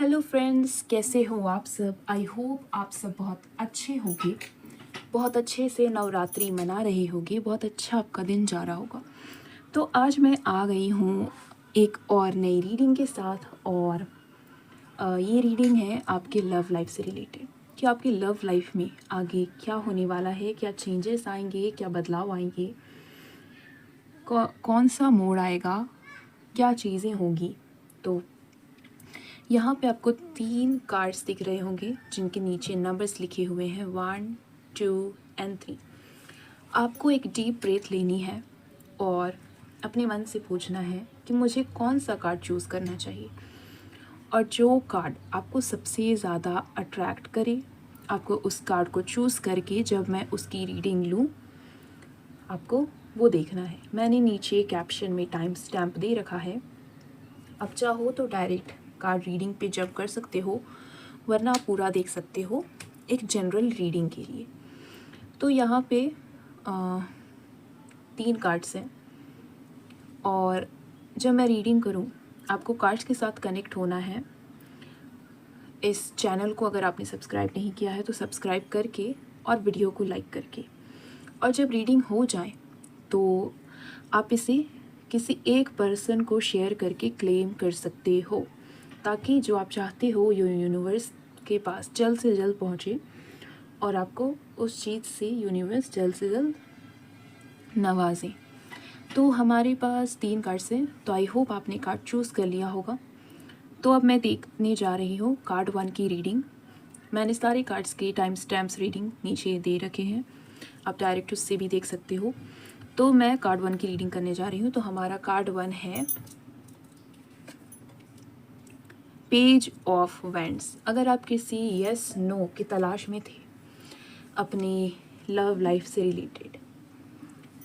Hello friends, कैसे हो आप सब। आई होप आप सब बहुत अच्छे होंगे, बहुत अच्छे से नवरात्रि मना रहे होंगे, बहुत अच्छा आपका दिन जा रहा होगा। तो आज मैं आ गई हूँ एक और नई रीडिंग के साथ। और ये रीडिंग है आपके लव लाइफ से रिलेटेड कि आपकी लव लाइफ में आगे क्या होने वाला है, क्या चेंजेस आएंगे, क्या बदलाव आएंगे, कौन सा मोड़ आएगा, क्या चीज़ें होंगी। तो यहाँ पे आपको 3 कार्ड्स दिख रहे होंगे जिनके नीचे नंबर्स लिखे हुए हैं 1, 2 एंड 3। आपको एक डीप ब्रेथ लेनी है और अपने मन से पूछना है कि मुझे कौन सा कार्ड चूज़ करना चाहिए। और जो कार्ड आपको सबसे ज़्यादा अट्रैक्ट करे, आपको उस कार्ड को चूज़ करके जब मैं उसकी रीडिंग लूँ, आपको वो देखना है। मैंने नीचे कैप्शन में टाइम स्टैम्प दे रखा है। अब चाहो तो डायरेक्ट कार्ड रीडिंग पे जब कर सकते हो, वरना पूरा देख सकते हो एक जनरल रीडिंग के लिए। तो यहाँ पे 3 कार्ड्स हैं और जब मैं रीडिंग करूँ आपको कार्ड्स के साथ कनेक्ट होना है। इस चैनल को अगर आपने सब्सक्राइब नहीं किया है तो सब्सक्राइब करके और वीडियो को लाइक करके, और जब रीडिंग हो जाए तो आप इसे किसी एक पर्सन को शेयर करके क्लेम कर सकते हो, ताकि जो आप चाहते हो यूनिवर्स के पास जल्द से जल्द पहुँचे और आपको उस चीज़ से यूनिवर्स जल्द से जल्द नवाजे। तो हमारे पास 3 कार्ड्स हैं, तो आई होप आपने कार्ड चूज़ कर लिया होगा। तो अब मैं देखने जा रही हूँ कार्ड 1 की रीडिंग। मैंने सारे कार्ड्स के टाइम स्टैम्प्स रीडिंग नीचे दे रखे हैं, आप डायरेक्ट उससे भी देख सकते हो। तो मैं कार्ड 1 की रीडिंग करने जा रही हूँ। तो हमारा कार्ड 1 है पेज ऑफ वैंड्स। अगर आप किसी यस नो की तलाश में थे अपनी लव लाइफ से रिलेटेड,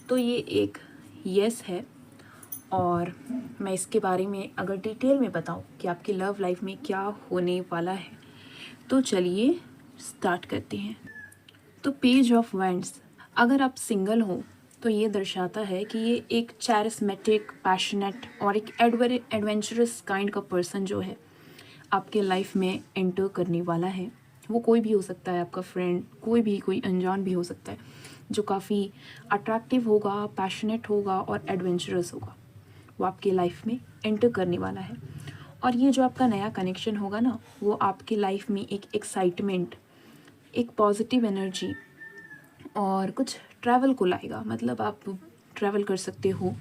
तो ये एक यस है। और मैं इसके बारे में अगर डिटेल में बताऊं कि आपकी लव लाइफ में क्या होने वाला है, तो चलिए स्टार्ट करते हैं। तो पेज ऑफ वैंड्स, अगर आप सिंगल हो तो ये दर्शाता है कि ये एक चैरिस्मेटिक, पैशनेट और एक एडवेंचरस काइंड का पर्सन जो है आपके लाइफ में एंटर करने वाला है। वो कोई भी हो सकता है, आपका फ्रेंड, कोई अनजान भी हो सकता है, जो काफ़ी अट्रैक्टिव होगा, पैशनेट होगा और एडवेंचरस होगा। वो आपके लाइफ में एंटर करने वाला है। और ये जो आपका नया कनेक्शन होगा ना, वो आपकी लाइफ में एक एक्साइटमेंट, एक पॉजिटिव एनर्जी और कुछ ट्रैवल को लाएगा। मतलब आप ट्रैवल कर सकते हो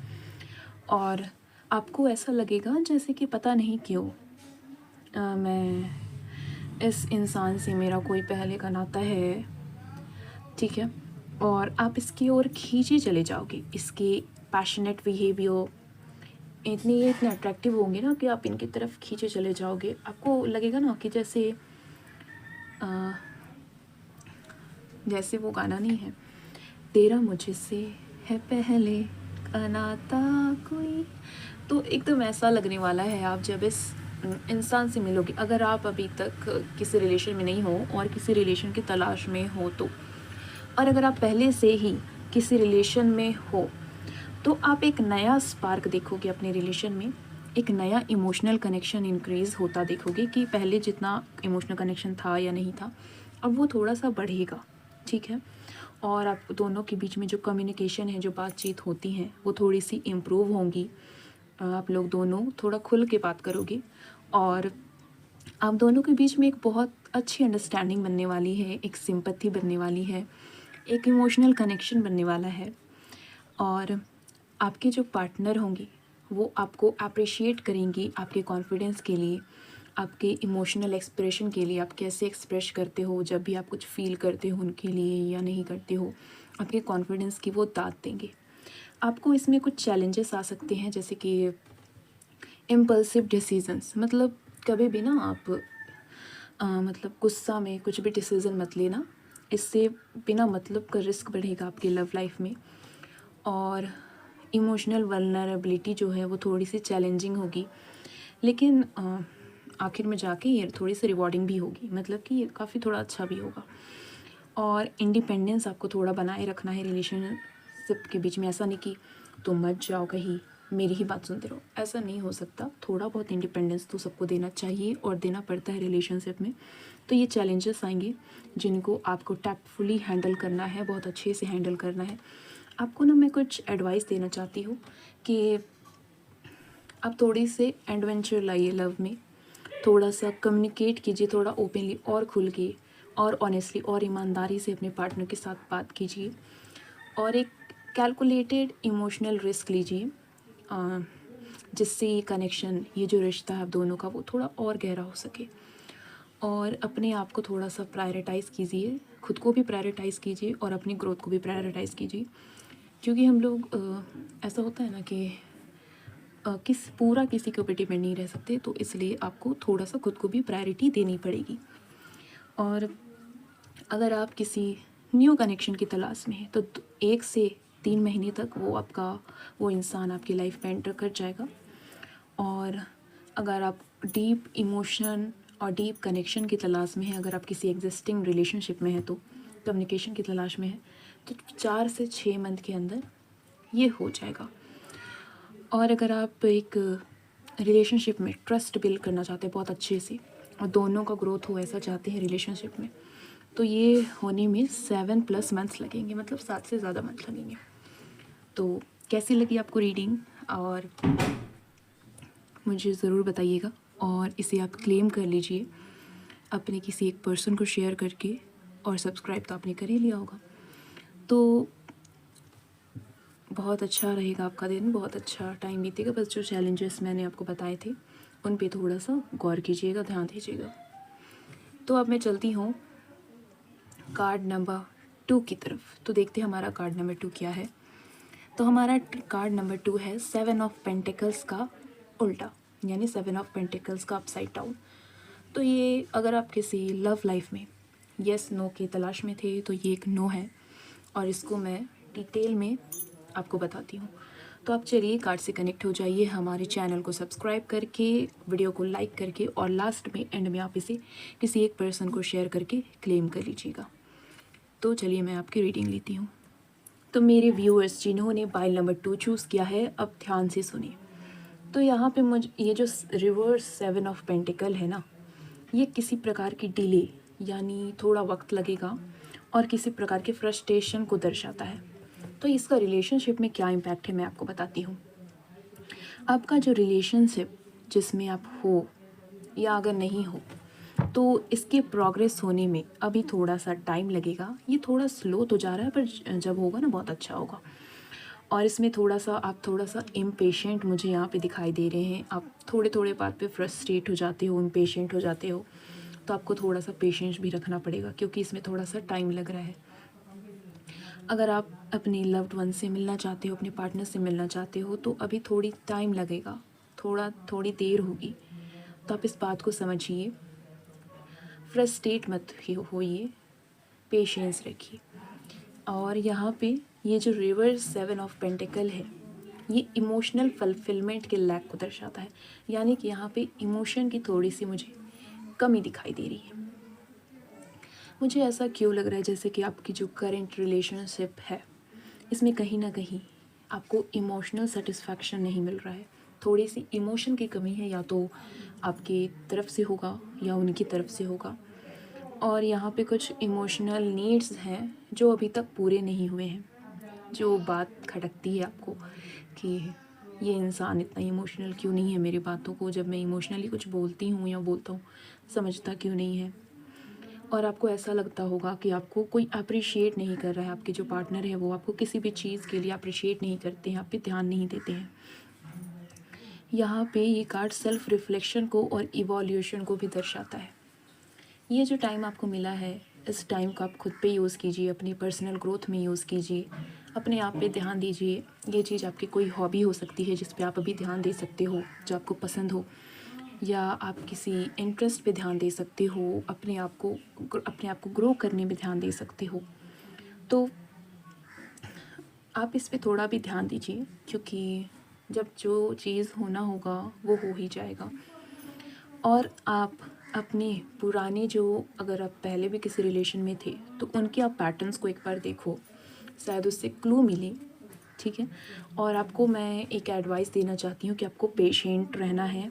और आपको ऐसा लगेगा जैसे कि पता नहीं क्यों मैं इस इंसान से मेरा कोई पहले का नाता है, ठीक है। और आप इसकी ओर खींचे चले जाओगे। इसके पैशनेट बिहेवियर इतने अट्रैक्टिव होंगे ना कि आप इनकी तरफ खींचे चले जाओगे। आपको लगेगा ना कि जैसे वो गाना नहीं है, तेरा मुझसे है पहले का नाता कोई। तो एकदम ऐसा लगने वाला है आप जब इस इंसान से मिलोगे। अगर आप अभी तक किसी रिलेशन में नहीं हो और किसी रिलेशन की तलाश में हो तो, और अगर आप पहले से ही किसी रिलेशन में हो, तो आप एक नया स्पार्क देखोगे अपने रिलेशन में। एक नया इमोशनल कनेक्शन इंक्रीज़ होता देखोगे कि पहले जितना इमोशनल कनेक्शन था या नहीं था, अब वो थोड़ा सा बढ़ेगा, ठीक है। और आप दोनों के बीच में जो कम्युनिकेशन है, जो बातचीत होती हैं, वो थोड़ी सी इम्प्रूव होंगी। आप लोग दोनों थोड़ा खुल के बात करोगे और आप दोनों के बीच में एक बहुत अच्छी अंडरस्टैंडिंग बनने वाली है, एक सिंपैथी बनने वाली है, एक इमोशनल कनेक्शन बनने वाला है। और आपके जो पार्टनर होंगे वो आपको अप्रिशिएट करेंगी आपके कॉन्फिडेंस के लिए, आपके इमोशनल एक्सप्रेशन के लिए, आप कैसे एक्सप्रेस करते हो जब भी आप कुछ फील करते हो उनके लिए या नहीं करते हो, आपके कॉन्फिडेंस की वो दाद देंगे। आपको इसमें कुछ चैलेंजेस आ सकते हैं, जैसे कि इम्पल्सिव डिसीजंस। मतलब कभी भी ना आप मतलब गुस्सा में कुछ भी डिसीज़न मत लेना, इससे बिना मतलब का रिस्क बढ़ेगा आपकी लव लाइफ में। और इमोशनल वल्नरेबिलिटी जो है वो थोड़ी सी चैलेंजिंग होगी, लेकिन आखिर में जाके ये थोड़ी सी रिवॉर्डिंग भी होगी, मतलब कि ये काफ़ी थोड़ा अच्छा भी होगा। और इंडिपेंडेंस आपको थोड़ा बनाए रखना है रिलेशनशिप के बीच में। ऐसा नहीं कि तुम मत जाओ कहीं मेरी ही बात सुनते रहो, ऐसा नहीं हो सकता। थोड़ा बहुत इंडिपेंडेंस तो सबको देना चाहिए और देना पड़ता है रिलेशनशिप में। तो ये चैलेंजेस आएंगे जिनको आपको टैक्टफुली हैंडल करना है, बहुत अच्छे से हैंडल करना है। आपको ना मैं कुछ एडवाइस देना चाहती हूँ कि आप थोड़ी से एडवेंचर लाइए लव में, थोड़ा सा कम्युनिकेट कीजिए, थोड़ा ओपनली और खुल के और ऑनेस्टली और ईमानदारी से अपने पार्टनर के साथ बात कीजिए और एक कैलकुलेटेड इमोशनल रिस्क लीजिए, जिससे ये कनेक्शन, ये जो रिश्ता है आप दोनों का, वो थोड़ा और गहरा हो सके। और अपने आप को थोड़ा सा प्रायोरिटाइज़ कीजिए, खुद को भी प्रायोरिटाइज़ कीजिए और अपनी ग्रोथ को भी प्रायोरिटाइज़ कीजिए। क्योंकि हम लोग ऐसा होता है ना कि किसी के ऊपर डिपेंड नहीं रह सकते, तो इसलिए आपको थोड़ा सा खुद को भी प्रायोरिटी देनी पड़ेगी। और अगर आप किसी न्यू कनेक्शन की तलाश में हैं तो 1 से 3 महीने तक वो इंसान आपकी लाइफ में एंटर कर जाएगा। और अगर आप डीप इमोशन और डीप कनेक्शन की तलाश में हैं, अगर आप किसी एग्जिस्टिंग रिलेशनशिप में हैं तो कम्युनिकेशन की तलाश में है, तो 4 से 6 मंथ के अंदर ये हो जाएगा। और अगर आप एक रिलेशनशिप में ट्रस्ट बिल्ड करना चाहते हैं बहुत अच्छे से और दोनों का ग्रोथ हो ऐसा चाहते हैं रिलेशनशिप में, तो ये होने में 7+ मंथ्स लगेंगे, मतलब 7 से ज़्यादा मंथ लगेंगे। तो कैसी लगी आपको रीडिंग, और मुझे ज़रूर बताइएगा। और इसे आप क्लेम कर लीजिए अपने किसी एक पर्सन को शेयर करके, और सब्सक्राइब तो आपने कर ही लिया होगा। तो बहुत अच्छा रहेगा आपका दिन, बहुत अच्छा टाइम बीतेगा। बस जो चैलेंजेस मैंने आपको बताए थे उन पे थोड़ा सा गौर कीजिएगा, ध्यान दीजिएगा। तो अब मैं चलती हूँ कार्ड नंबर 2 की तरफ। तो देखते हैं हमारा कार्ड नंबर 2 क्या है। तो हमारा कार्ड नंबर 2 है 7 ऑफ पेंटिकल्स का उल्टा, यानी 7 ऑफ पेंटिकल्स का अपसाइड डाउन। तो ये अगर आप किसी लव लाइफ में येस नो की तलाश में थे तो ये एक नो है, और इसको मैं डिटेल में आपको बताती हूँ। तो आप चलिए कार्ड से कनेक्ट हो जाइए, हमारे चैनल को सब्सक्राइब करके, वीडियो को लाइक करके, और लास्ट में एंड में आप इसे किसी एक पर्सन को शेयर करके क्लेम कर लीजिएगा। तो चलिए मैं आपकी रीडिंग लेती हूँ। तो मेरे व्यूअर्स जिन्होंने बाइल नंबर 2 चूज़ किया है, अब ध्यान से सुनिए। तो यहाँ पे मुझे ये जो रिवर्स 7 ऑफ पेंटिकल है ना, ये किसी प्रकार की डिले, यानी थोड़ा वक्त लगेगा, और किसी प्रकार के फ्रस्ट्रेशन को दर्शाता है। तो इसका रिलेशनशिप में क्या इम्पैक्ट है मैं आपको बताती हूँ। आपका जो रिलेशनशिप जिसमें आप हो या अगर नहीं हो, तो इसके प्रोग्रेस होने में अभी थोड़ा सा टाइम लगेगा। ये थोड़ा स्लो तो जा रहा है, पर जब होगा ना बहुत अच्छा होगा। और इसमें आप थोड़ा सा इम्पेशेंट मुझे यहाँ पे दिखाई दे रहे हैं। आप थोड़े थोड़े बात पे फ्रस्ट्रेट हो जाते हो, इम्पेशेंट हो जाते हो। तो आपको थोड़ा सा पेशेंस भी रखना पड़ेगा, क्योंकि इसमें थोड़ा सा टाइम लग रहा है। अगर आप अपने लव्ड वन से मिलना चाहते हो, अपने पार्टनर से मिलना चाहते हो, तो अभी थोड़ी टाइम लगेगा, थोड़ी देर होगी। तो आप इस बात को समझिए, फ्रस्ट्रेट मत होइए, पेशेंस रखिए। और यहाँ पे ये जो रिवर्स 7 ऑफ पेंटिकल है, ये इमोशनल फुलफिलमेंट के लैक को दर्शाता है। यानी कि यहाँ पे इमोशन की थोड़ी सी मुझे कमी दिखाई दे रही है। मुझे ऐसा क्यों लग रहा है जैसे कि आपकी जो करंट रिलेशनशिप है, इसमें कहीं ना कहीं आपको इमोशनल सेटिस्फैक्शन नहीं मिल रहा है। थोड़ी सी इमोशन की कमी है, या तो आपकी तरफ से होगा या उनकी तरफ से होगा। और यहाँ पे कुछ इमोशनल नीड्स हैं जो अभी तक पूरे नहीं हुए हैं। जो बात खटकती है आपको कि ये इंसान इतना इमोशनल क्यों नहीं है, मेरी बातों को जब मैं इमोशनली कुछ बोलती हूँ या बोलता हूँ समझता क्यों नहीं है। और आपको ऐसा लगता होगा कि आपको कोई अप्रिशिएट नहीं कर रहा है, आपके जो पार्टनर है वो आपको किसी भी चीज़ के लिए अप्रिशिएट नहीं करते हैं, आप पे ध्यान नहीं देते हैं। यहाँ पे ये कार्ड सेल्फ रिफ्लेक्शन को और इवोल्यूशन को भी दर्शाता है। ये जो टाइम आपको मिला है, इस टाइम को आप खुद पे यूज़ कीजिए, अपनी पर्सनल ग्रोथ में यूज़ कीजिए, अपने आप पे ध्यान दीजिए। ये चीज़ आपकी कोई हॉबी हो सकती है जिस पे आप अभी ध्यान दे सकते हो, जो आपको पसंद हो, या आप किसी इंटरेस्ट पे ध्यान दे सकते हो, अपने आप को ग्रो करने में ध्यान दे सकते हो। तो आप इस पे थोड़ा भी ध्यान दीजिए, क्योंकि जब जो चीज़ होना होगा वो हो ही जाएगा। और आप अपने पुराने अगर आप पहले भी किसी रिलेशन में थे तो उनके आप पैटर्न्स को एक बार देखो, शायद उससे क्लू मिले ठीक है। और आपको मैं एक एडवाइस देना चाहती हूँ कि आपको पेशेंट रहना है,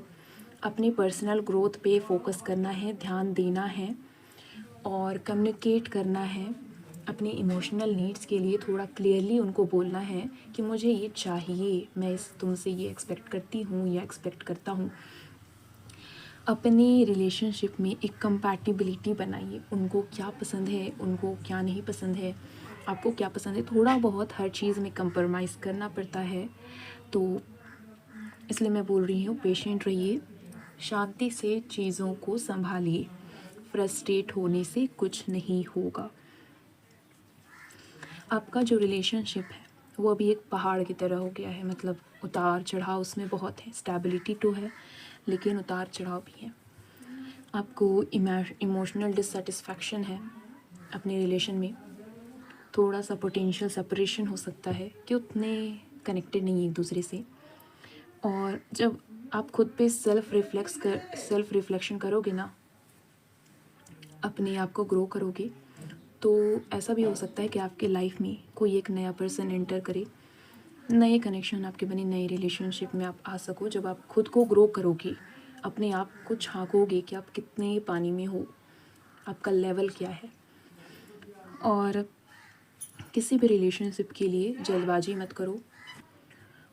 अपनी पर्सनल ग्रोथ पे फोकस करना है, ध्यान देना है और कम्युनिकेट करना है। अपनी इमोशनल नीड्स के लिए थोड़ा क्लियरली उनको बोलना है कि मुझे ये चाहिए, मैं इस तुमसे ये एक्सपेक्ट करती हूँ या एक्सपेक्ट करता हूँ। अपनी रिलेशनशिप में एक कंपैटिबिलिटी बनाइए, उनको क्या पसंद है, उनको क्या नहीं पसंद है, आपको क्या पसंद है। थोड़ा बहुत हर चीज़ में कंप्रोमाइज़ करना पड़ता है, तो इसलिए मैं बोल रही हूँ पेशेंट रहिए, शांति से चीज़ों को संभालिए, फ्रस्ट्रेट होने से कुछ नहीं होगा। आपका जो रिलेशनशिप है वो अभी एक पहाड़ की तरह हो गया है, मतलब उतार चढ़ाव उसमें बहुत है। स्टेबिलिटी तो है लेकिन उतार चढ़ाव भी है। आपको इमोशनल डिससेटिस्फैक्शन है अपने रिलेशन में, थोड़ा सा पोटेंशियल सेपरेशन हो सकता है कि उतने कनेक्टेड नहीं एक दूसरे से। और जब आप खुद पे सेल्फ रिफ्लेक्शन करोगे ना, अपने आप को ग्रो करोगे, तो ऐसा भी हो सकता है कि आपके लाइफ में कोई एक नया पर्सन एंटर करे, नए कनेक्शन आपके बने, नए रिलेशनशिप में आप आ सको। जब आप खुद को ग्रो करोगे, अपने आप को झांकोगे कि आप कितने पानी में हो, आपका लेवल क्या है। और किसी भी रिलेशनशिप के लिए जल्दबाजी मत करो।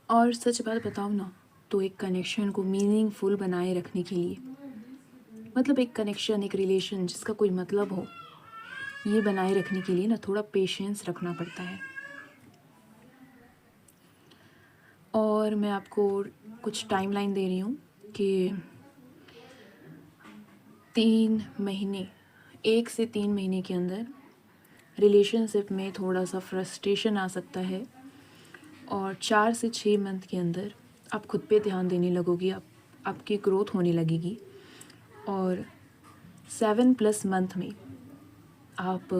और सच बात बताओ ना, तो एक कनेक्शन को मीनिंगफुल बनाए रखने के लिए, मतलब एक कनेक्शन, एक रिलेशन जिसका कोई मतलब हो, ये बनाए रखने के लिए ना थोड़ा पेशेंस रखना पड़ता है। और मैं आपको कुछ टाइमलाइन दे रही हूँ कि 3 महीने, 1 से 3 महीने के अंदर रिलेशनशिप में थोड़ा सा फ्रस्ट्रेशन आ सकता है। और 4 से 6 मंथ के अंदर आप खुद पे ध्यान देने लगोगी, आपकी ग्रोथ होने लगेगी। और 7+ मंथ में आप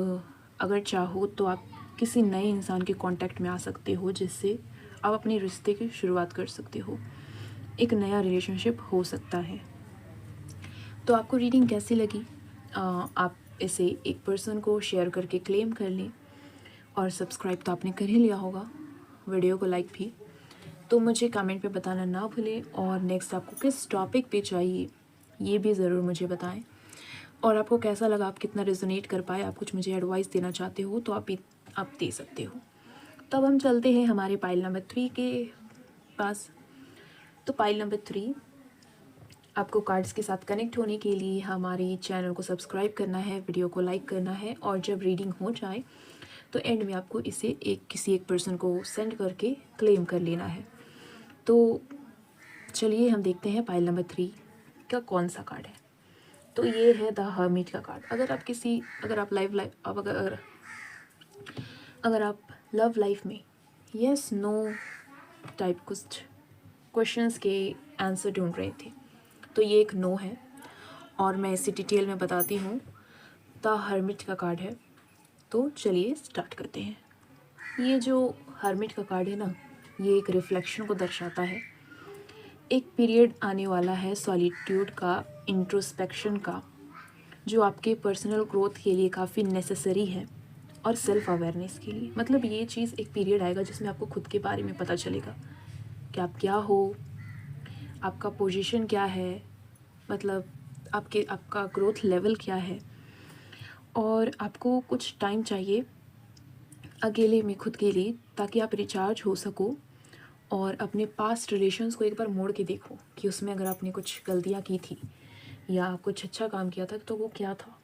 अगर चाहो तो आप किसी नए इंसान के कांटेक्ट में आ सकते हो, जिससे आप अपने रिश्ते की शुरुआत कर सकते हो, एक नया रिलेशनशिप हो सकता है। तो आपको रीडिंग कैसी लगी? आप इसे एक पर्सन को शेयर करके क्लेम कर लें, और सब्सक्राइब तो आपने कर ही लिया होगा, वीडियो को लाइक भी। तो मुझे कमेंट पे बताना ना भूलें, और नेक्स्ट आपको किस टॉपिक पे चाहिए ये भी ज़रूर मुझे बताएं। और आपको कैसा लगा, आप कितना रेजोनेट कर पाए, आप कुछ मुझे एडवाइस देना चाहते हो तो आप दे सकते हो। तब हम चलते हैं हमारे पाइल नंबर 3 के पास। तो पाइल नंबर 3, आपको कार्ड्स के साथ कनेक्ट होने के लिए हमारे चैनल को सब्सक्राइब करना है, वीडियो को लाइक करना है, और जब रीडिंग हो जाए तो एंड में आपको इसे किसी एक पर्सन को सेंड करके क्लेम कर लेना है। तो चलिए हम देखते हैं पाइल नंबर 3 का कौन सा कार्ड है। तो ये है द हर्मिट का कार्ड। अगर आप लव लाइफ में यस नो टाइप कुछ क्वेश्चंस के आंसर ढूंढ रहे थे, तो ये एक नो है। और मैं इसे डिटेल में बताती हूँ। द हर्मिट का कार्ड है। तो चलिए स्टार्ट करते हैं। ये जो हर्मिट का कार्ड है ना, ये एक रिफ्लेक्शन को दर्शाता है। एक पीरियड आने वाला है सॉलिट्यूड का, इंट्रोस्पेक्शन का, जो आपके पर्सनल ग्रोथ के लिए काफ़ी नेसेसरी है, और सेल्फ अवेयरनेस के लिए। मतलब ये चीज़, एक पीरियड आएगा जिसमें आपको खुद के बारे में पता चलेगा कि आप क्या हो, आपका पोजीशन क्या है, मतलब आपका ग्रोथ लेवल क्या है। और आपको कुछ टाइम चाहिए अकेले में खुद के लिए, ताकि आप रिचार्ज हो सको और अपने पास्ट रिलेशंस को एक बार मोड़ के देखो कि उसमें अगर आपने कुछ गलतियाँ की थी या कुछ अच्छा काम किया था तो वो क्या था।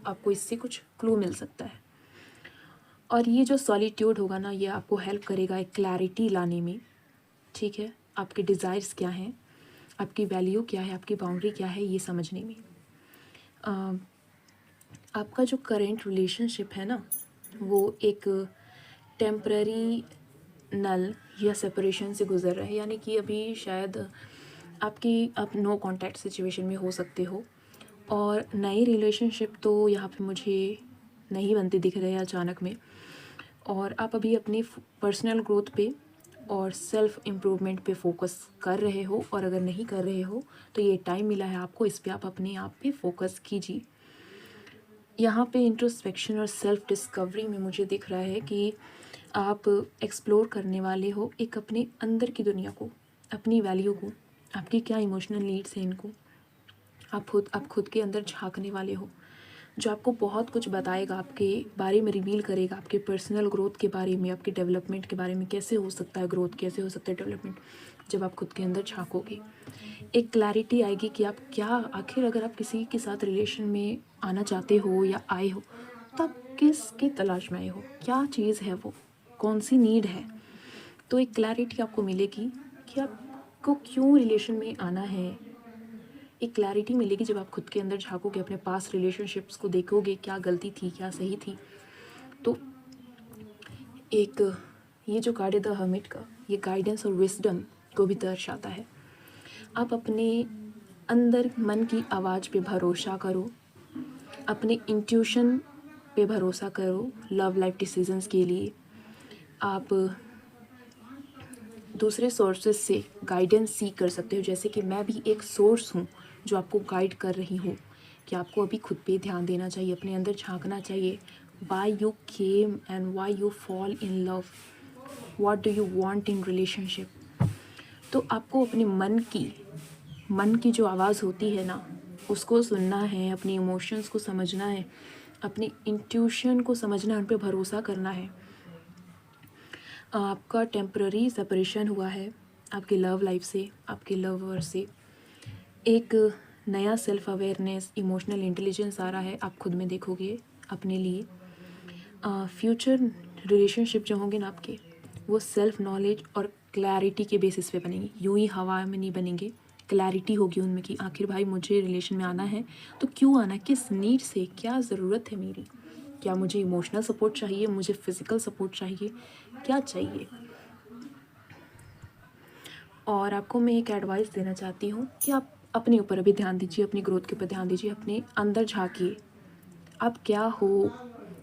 आपको इससे कुछ क्लू मिल सकता है। और ये जो सॉलिट्यूड होगा ना, ये आपको हेल्प करेगा एक क्लैरिटी लाने में। ठीक है, आपके डिज़ायर्स क्या हैं, आपकी वैल्यू क्या है, आपकी बाउंड्री क्या है, ये समझने में। आपका जो करेंट रिलेशनशिप है ना, वो एक टेम्पररी नल या सेपरेशन से गुजर रहा है, यानी कि अभी शायद आप नो कांटेक्ट सिचुएशन में हो सकते हो। और नई रिलेशनशिप तो यहाँ पे मुझे नहीं बनती दिख रहे हैं अचानक में। और आप अभी अपनी पर्सनल ग्रोथ पे और सेल्फ इम्प्रूवमेंट पे फोकस कर रहे हो, और अगर नहीं कर रहे हो तो ये टाइम मिला है आपको, इस पे आप अपने आप पे फोकस कीजिए। यहाँ पे इंट्रोस्पेक्शन और सेल्फ डिस्कवरी में मुझे दिख रहा है कि आप एक्सप्लोर करने वाले हो एक अपने अंदर की दुनिया को, अपनी वैल्यू को, आपकी क्या इमोशनल नीड्स हैं इनको आप खुद के अंदर झांकने वाले हो, जो आपको बहुत कुछ बताएगा, आपके बारे में रिवील करेगा, आपके पर्सनल ग्रोथ के बारे में, आपके डेवलपमेंट के बारे में, कैसे हो सकता है ग्रोथ, कैसे हो सकता है डेवलपमेंट। जब आप खुद के अंदर झांकोगे एक क्लैरिटी आएगी कि आप क्या, आखिर अगर आप किसी के साथ रिलेशन में आना चाहते हो या आए हो तो आप किसकी तलाश में आए हो, क्या चीज़ है वो, कौन सी नीड है। तो एक क्लैरिटी आपको मिलेगी कि आपको क्यों रिलेशन में आना है। एक क्लैरिटी मिलेगी जब आप खुद के अंदर झांकोगे, अपने पास रिलेशनशिप्स को देखोगे, क्या गलती थी, क्या सही थी। तो एक ये जो कार्ड है द हर्मिट का, ये गाइडेंस और विजडम को भी दर्शाता है। आप अपने अंदर मन की आवाज़ पे भरोसा करो, अपने इंट्यूशन पे भरोसा करो लव लाइफ डिसीजंस के लिए। आप दूसरे सोर्सेज से गाइडेंस सीख कर सकते हो, जैसे कि मैं भी एक सोर्स हूँ जो आपको गाइड कर रही हूँ कि आपको अभी खुद पे ध्यान देना चाहिए, अपने अंदर झांकना चाहिए। Why you came and why you fall in love, what do you want in relationship. तो आपको अपने मन की जो आवाज़ होती है ना, उसको सुनना है, अपने इमोशंस को समझना है, अपनी इंट्यूशन को समझना है, उन पर भरोसा करना है। आपका टेम्पररी सेपरेशन हुआ है आपकी लव लाइफ से, आपके लवर से। एक नया सेल्फ अवेयरनेस, इमोशनल इंटेलिजेंस आ रहा है, आप खुद में देखोगे अपने लिए। फ्यूचर रिलेशनशिप जो होंगे ना आपके, वो सेल्फ नॉलेज और क्लैरिटी के बेसिस पे बनेंगे, यूं ही हवा में नहीं बनेंगे। क्लैरिटी होगी उनमें कि आखिर भाई मुझे रिलेशन में आना है तो क्यों आना है, किस नीड से, क्या ज़रूरत है मेरी, क्या मुझे इमोशनल सपोर्ट चाहिए, मुझे फिज़िकल सपोर्ट चाहिए, क्या चाहिए। और आपको मैं एक एडवाइस देना चाहती हूँ कि आप अपने ऊपर अभी ध्यान दीजिए, अपनी ग्रोथ के ऊपर ध्यान दीजिए, अपने अंदर झाँकिए, आप क्या हो,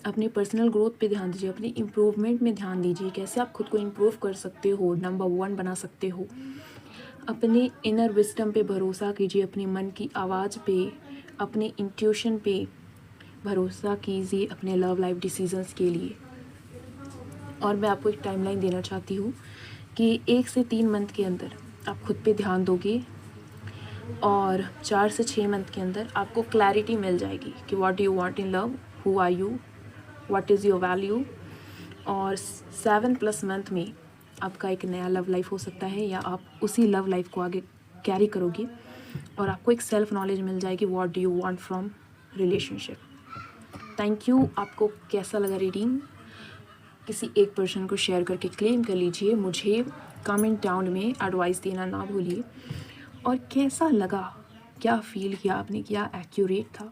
अपने पर्सनल ग्रोथ पे ध्यान दीजिए, अपनी इम्प्रूवमेंट में ध्यान दीजिए, कैसे आप खुद को इम्प्रूव कर सकते हो, नंबर 1 बना सकते हो। अपने इनर विजडम पे भरोसा कीजिए, अपने मन की आवाज़ पे, अपने इंट्यूशन पे भरोसा कीजिए अपने लव लाइफ डिसीजंस के लिए। और मैं आपको एक टाइमलाइन देना चाहती हूँ कि 1 से 3 मंथ के अंदर आप खुद पे ध्यान दोगे और 4 से 6 मंथ के अंदर आपको क्लैरिटी मिल जाएगी कि what do you want in love, who are you, what is your value. और 7+ मंथ में आपका एक नया लव लाइफ हो सकता है, या आप उसी लव लाइफ को आगे कैरी करोगे और आपको एक सेल्फ नॉलेज मिल जाएगी what do you want from relationship. Thank you. आपको कैसा लगा रीडिंग, किसी एक पर्सन को शेयर करके क्लेम कर लीजिए, मुझे कमेंट डाउन में एडवाइस देना ना भूलिए। और कैसा लगा, क्या फील किया आपने, क्या एक्यूरेट था,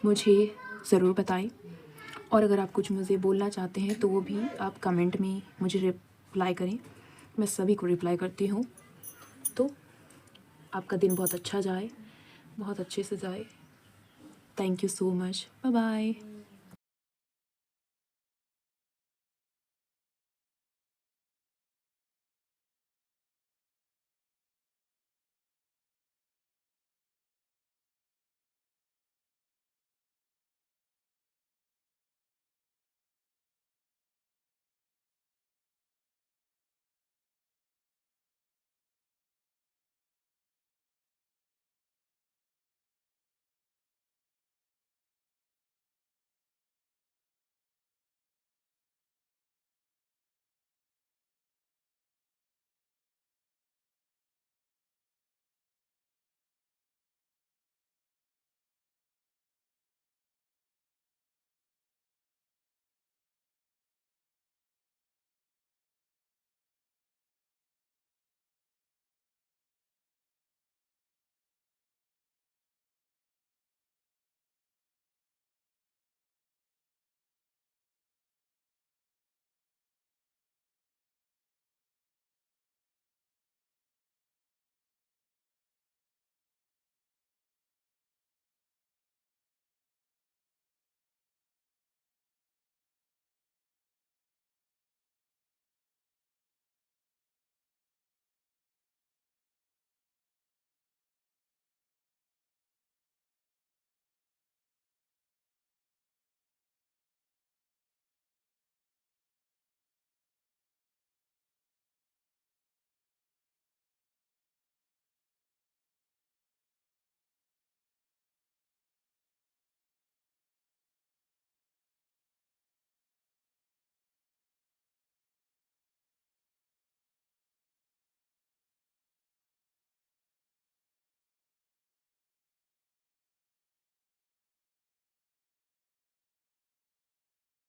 मुझे ज़रूर बताएं। और अगर आप कुछ मुझे बोलना चाहते हैं तो वो भी आप कमेंट में मुझे रिप्लाई करें, मैं सभी को रिप्लाई करती हूँ। तो आपका दिन बहुत अच्छा जाए, बहुत अच्छे से जाए। Thank you so much, bye bye.